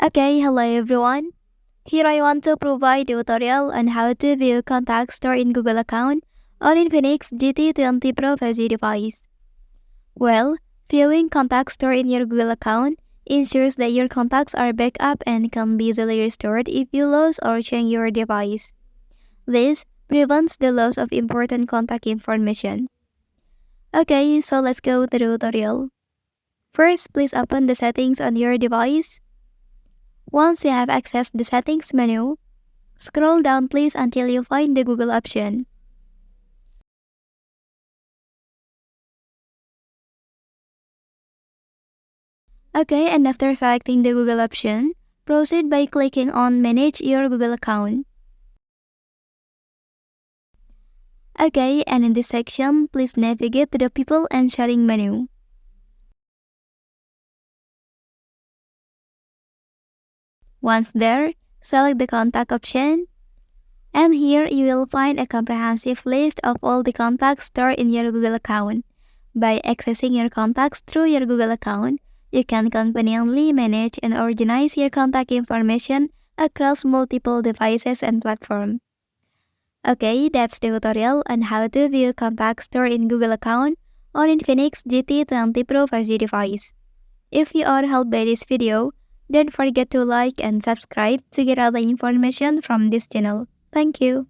Okay, hello everyone. Here I want to provide a tutorial on how to view contact store in Google account on Infinix GT20 Pro 5G device. Well, viewing contact store in your Google account ensures that your contacts are backed up and can be easily restored if you lose or change your device. This prevents the loss of important contact information. Okay, so let's go to the tutorial. First, please open the settings on your device. Once you have accessed the settings menu, scroll down please until you find the Google option. Okay, and after selecting the Google option, proceed by clicking on Manage your Google account. Okay, and in this section, please navigate to the People and Sharing menu. Once there, select the Contact option. And here you will find a comprehensive list of all the contacts stored in your Google account. By accessing your contacts through your Google account, you can conveniently manage and organize your contact information across multiple devices and platforms. Okay, that's the tutorial on how to view contacts stored in Google account on Infinix GT20 Pro 5G device. If you are helped by this video, don't forget to like and subscribe to get all the information from this channel. Thank you.